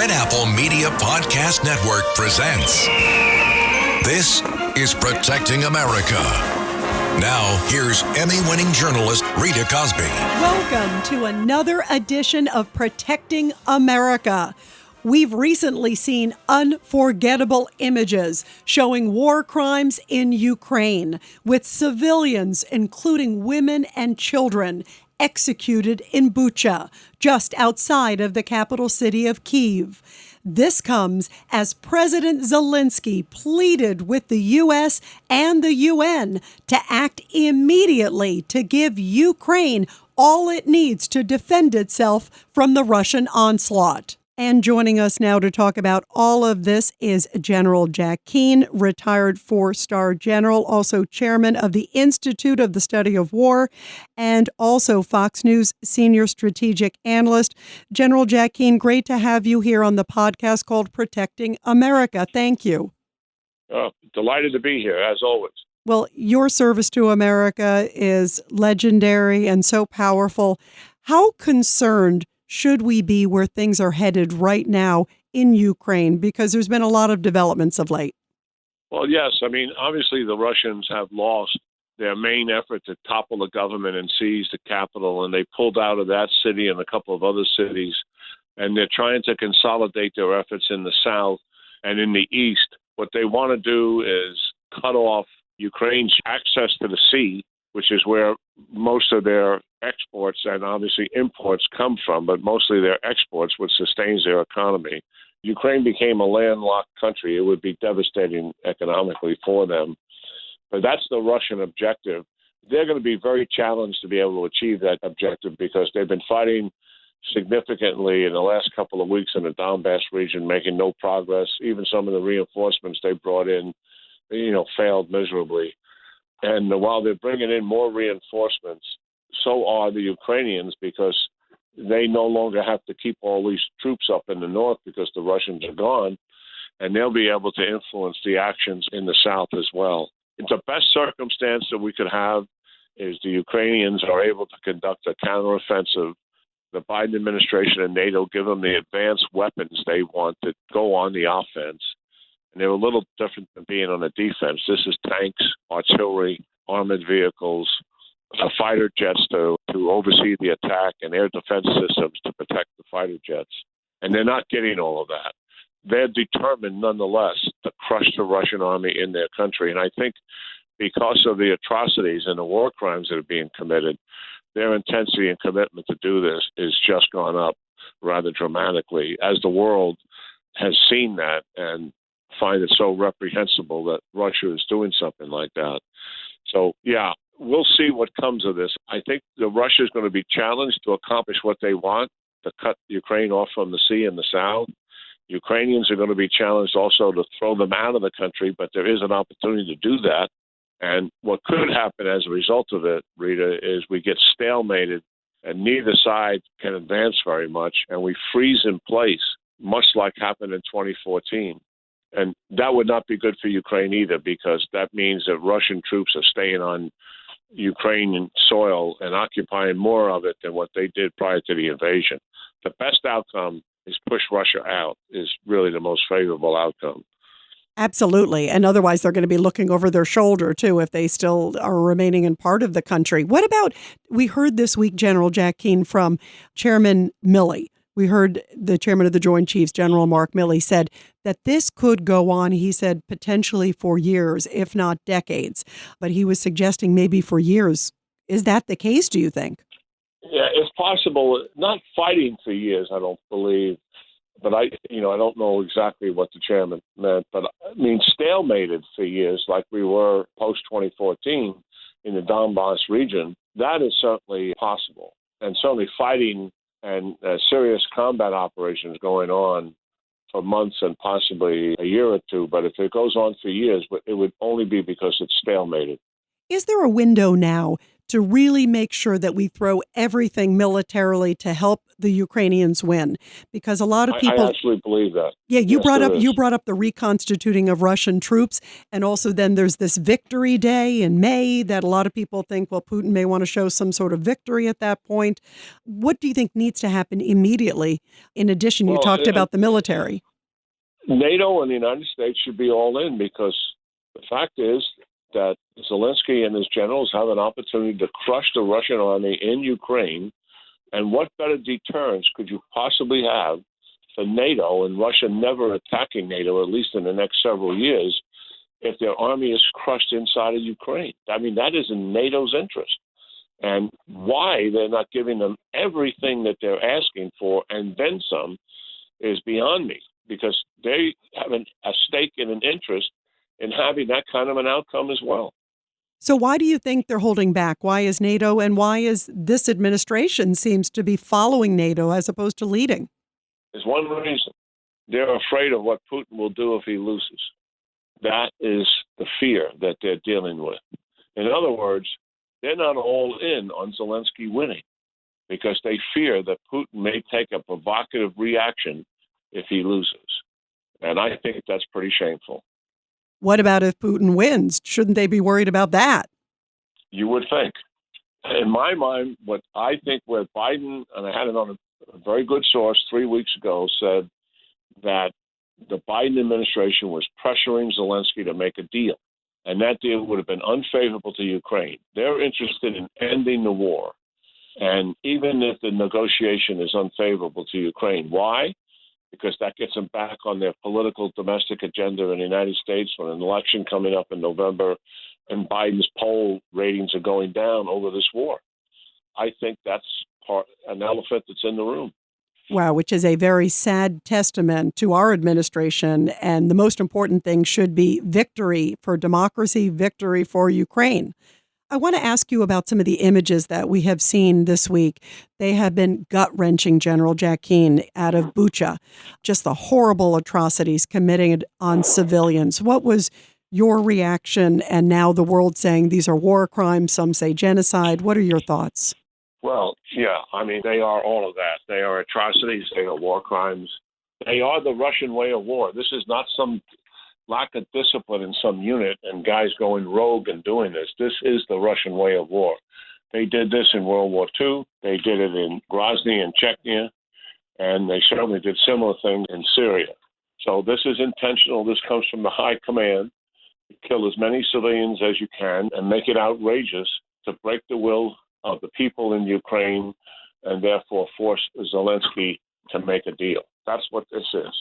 Red Apple Media Podcast Network presents This is Protecting America. Now, here's Emmy-winning journalist Rita Cosby. Welcome to another edition of Protecting America. We've recently seen unforgettable images showing war crimes in Ukraine, with civilians, including women and children, executed in Bucha, just outside of the capital city of Kyiv. This comes as President Zelensky pleaded with the U.S. and the UN to act immediately to give Ukraine all it needs to defend itself from the Russian onslaught. And joining us now to talk about all of this is General Jack Keane, retired four-star general, also chairman of the Institute of the Study of War, and also Fox News senior strategic analyst. General Jack Keane, great to have you here on the podcast called Protecting America. Thank you. Delighted to be here, as always. Well, your service to America is legendary and so powerful. How concerned should we be where things are headed right now in Ukraine? Because there's been a lot of developments of late. Well, yes. I mean, obviously the Russians have lost their main effort to topple the government and seize the capital, and they pulled out of that city and a couple of other cities, and they're trying to consolidate their efforts in the south and in the east. What they want to do is cut off Ukraine's access to the sea, which is where most of their exports and obviously imports come from, but mostly their exports, which sustains their economy. Ukraine became a landlocked country. It would be devastating economically for them. But that's the Russian objective. They're going to be very challenged to be able to achieve that objective because they've been fighting significantly in the last couple of weeks in the Donbass region, making no progress. Even some of the reinforcements they brought in, failed miserably. And while they're bringing in more reinforcements, so are the Ukrainians, because they no longer have to keep all these troops up in the north because the Russians are gone, and they'll be able to influence the actions in the south as well. The best circumstance that we could have is the Ukrainians are able to conduct a counteroffensive. The Biden administration and NATO give them the advanced weapons they want to go on the offense. And they're a little different than being on the defense. This is tanks, artillery, armored vehicles, fighter jets to oversee the attack, and air defense systems to protect the fighter jets. And they're not getting all of that. They're determined, nonetheless, to crush the Russian army in their country. And I think because of the atrocities and the war crimes that are being committed, their intensity and commitment to do this is just gone up rather dramatically, as the world has seen that and find it so reprehensible that Russia is doing something like that. So, yeah, we'll see what comes of this. I think Russia is going to be challenged to accomplish what they want, to cut Ukraine off from the sea in the south. Ukrainians are going to be challenged also to throw them out of the country, but there is an opportunity to do that. And what could happen as a result of it, Rita, is we get stalemated and neither side can advance very much, and we freeze in place, much like happened in 2014. And that would not be good for Ukraine either, because that means that Russian troops are staying on Ukrainian soil and occupying more of it than what they did prior to the invasion. The best outcome is push Russia out, is really the most favorable outcome. Absolutely. And otherwise, they're going to be looking over their shoulder, too, if they still are remaining in part of the country. What about, we heard this week, General Jack Keane, from Chairman Milley. We heard the chairman of the Joint Chiefs, General Mark Milley, said that this could go on, he said, potentially for years, if not decades. But he was suggesting maybe for years. Is that the case, do you think? Yeah, it's possible. Not fighting for years, I don't believe. But I don't know exactly what the chairman meant. But I mean, stalemated for years, like we were post-2014 in the Donbass region, that is certainly possible. And certainly fighting and serious combat operations going on for months and possibly a year or two. But if it goes on for years, it would only be because it's stalemated. Is there a window now to really make sure that we throw everything militarily to help the Ukrainians win? Because a lot of people, I absolutely believe that. yeah, you Yes, brought up the reconstituting of Russian troops, and also then there's this Victory Day in May that a lot of people think, well, Putin may want to show some sort of victory at that point. What do you think needs to happen immediately? In addition, you talked about the military. NATO and the United States should be all in, because the fact is that Zelensky and his generals have an opportunity to crush the Russian army in Ukraine. And what better deterrence could you possibly have for NATO and Russia never attacking NATO, at least in the next several years, if their army is crushed inside of Ukraine? I mean, that is in NATO's interest. And why they're not giving them everything that they're asking for and then some is beyond me, because they have a stake and an interest in having that kind of an outcome as well. So why do you think they're holding back? Why is NATO, and why is this administration seems to be following NATO as opposed to leading? There's one reason. They're afraid of what Putin will do if he loses. That is the fear that they're dealing with. In other words, they're not all in on Zelensky winning because they fear that Putin may take a provocative reaction if he loses. And I think that's pretty shameful. What about if Putin wins? Shouldn't they be worried about that? You would think. In my mind, what I think where Biden, and I had it on a very good source 3 weeks ago, said that the Biden administration was pressuring Zelensky to make a deal. And that deal would have been unfavorable to Ukraine. They're interested in ending the war. And even if the negotiation is unfavorable to Ukraine, why? Because that gets them back on their political domestic agenda in the United States when an election coming up in November and Biden's poll ratings are going down over this war. I think that's an elephant that's in the room. Wow, which is a very sad testament to our administration. And the most important thing should be victory for democracy, victory for Ukraine. I want to ask you about some of the images that we have seen this week. They have been gut-wrenching, General Jack Keane out of Bucha. Just the horrible atrocities committed on civilians. What was your reaction? And now the world saying these are war crimes, some say genocide. What are your thoughts? Well, yeah, I mean, they are all of that. They are atrocities. They are war crimes. They are the Russian way of war. This is not some lack of discipline in some unit and guys going rogue and doing this. This is the Russian way of war. They did this in World War II. They did it in Grozny and Chechnya, and they certainly did similar things in Syria. So this is intentional. This comes from the high command. Kill as many civilians as you can and make it outrageous to break the will of the people in Ukraine and therefore force Zelensky to make a deal. That's what this is.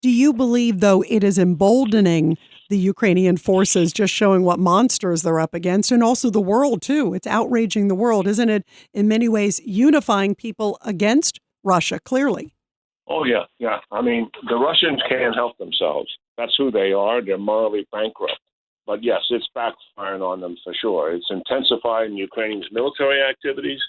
Do you believe, though, it is emboldening the Ukrainian forces, just showing what monsters they're up against, and also the world, too? It's outraging the world, isn't it? In many ways, unifying people against Russia, clearly. Oh, yeah, yeah. I mean, the Russians can't help themselves. That's who they are. They're morally bankrupt. But, yes, it's backfiring on them for sure. It's intensifying Ukraine's military activities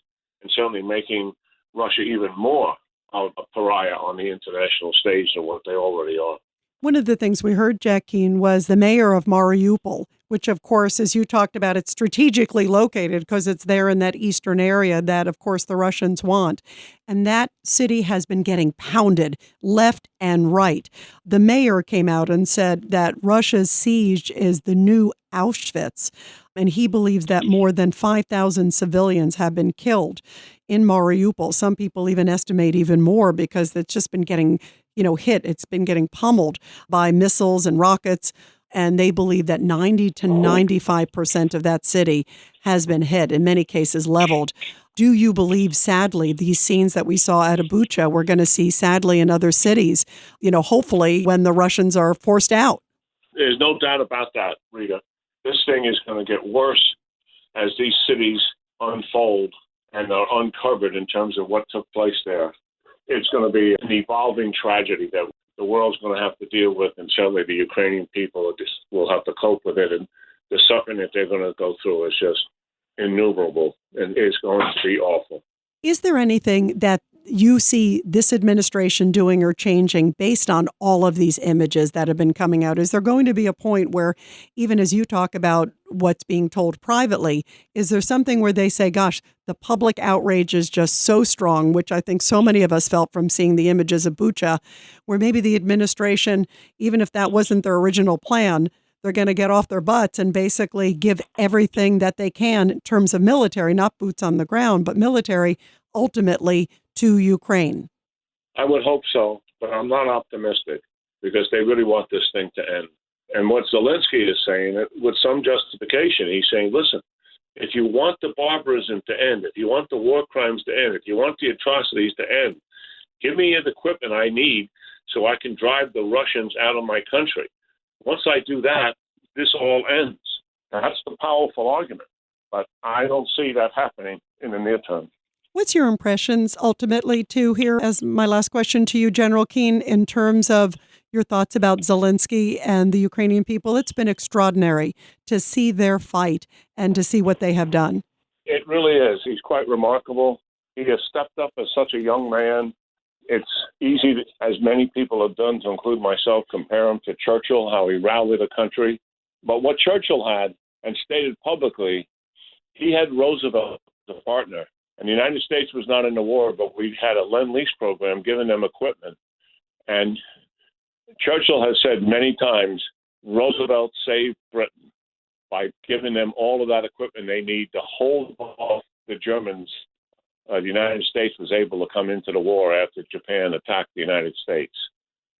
and certainly making Russia even more a pariah on the international stage than what they already are. One of the things we heard, Jack Keane, was the mayor of Mariupol, which, of course, as you talked about, it's strategically located because it's there in that eastern area that, of course, the Russians want. And that city has been getting pounded left and right. The mayor came out and said that Russia's siege is the new Auschwitz. And he believes that more than 5,000 civilians have been killed in Mariupol. Some people even estimate even more because it's just been getting, hit. It's been getting pummeled by missiles and rockets. And they believe that 90 to 95% of that city has been hit, in many cases leveled. Do you believe, sadly, these scenes that we saw at Bucha, we're going to see, sadly, in other cities, hopefully when the Russians are forced out? There's no doubt about that, Rita. This thing is going to get worse as these cities unfold and are uncovered in terms of what took place there. It's going to be an evolving tragedy that the world's going to have to deal with, and certainly the Ukrainian people will have to cope with it. And the suffering that they're going to go through is just innumerable, and it's going to be awful. Is there anything that you see this administration doing or changing based on all of these images that have been coming out? Is there going to be a point where, even as you talk about what's being told privately, is there something where they say, gosh, the public outrage is just so strong, which I think so many of us felt from seeing the images of Bucha, where maybe the administration, even if that wasn't their original plan, they're going to get off their butts and basically give everything that they can in terms of military, not boots on the ground, but military, ultimately to Ukraine? I would hope so, but I'm not optimistic because they really want this thing to end. And what Zelensky is saying, with some justification, he's saying, listen, if you want the barbarism to end, if you want the war crimes to end, if you want the atrocities to end, give me the equipment I need so I can drive the Russians out of my country. Once I do that, this all ends. That's the powerful argument. But I don't see that happening in the near term. What's your impressions ultimately, too, here, as my last question to you, General Keane, in terms of your thoughts about Zelensky and the Ukrainian people? It's been extraordinary to see their fight and to see what they have done. It really is. He's quite remarkable. He has stepped up as such a young man. It's easy, as many people have done, to include myself, compare him to Churchill, how he rallied the country. But what Churchill had, and stated publicly, he had Roosevelt as a partner. And the United States was not in the war, but we had a Lend-Lease program giving them equipment. And Churchill has said many times, Roosevelt saved Britain by giving them all of that equipment they need to hold off the Germans. The United States was able to come into the war after Japan attacked the United States.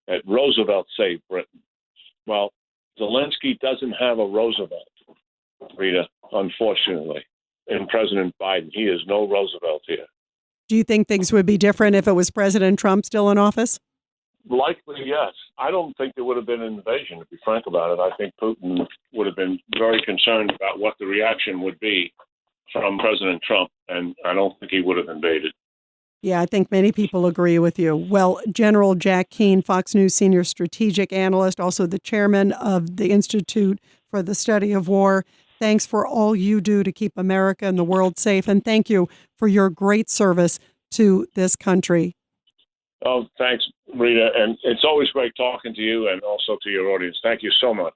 That Roosevelt saved Britain. Well, Zelensky doesn't have a Roosevelt, Rita, unfortunately. In President Biden, he is no Roosevelt here. Do you think things would be different if it was President Trump still in office? Likely, yes. I don't think there would have been an invasion, to be frank about it. I think Putin would have been very concerned about what the reaction would be from President Trump, and I don't think he would have invaded. Yeah, I think many people agree with you. Well, General Jack Keane, Fox News senior strategic analyst, also the chairman of the Institute for the Study of War, thanks for all you do to keep America and the world safe, and thank you for your great service to this country. Oh, thanks, Rita, and it's always great talking to you and also to your audience. Thank you so much.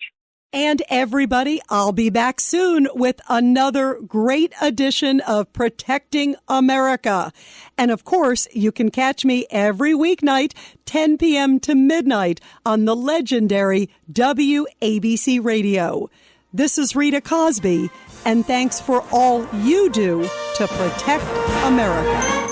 And everybody, I'll be back soon with another great edition of Protecting America. And of course, you can catch me every weeknight, 10 p.m. to midnight on the legendary WABC Radio. This is Rita Cosby, and thanks for all you do to protect America.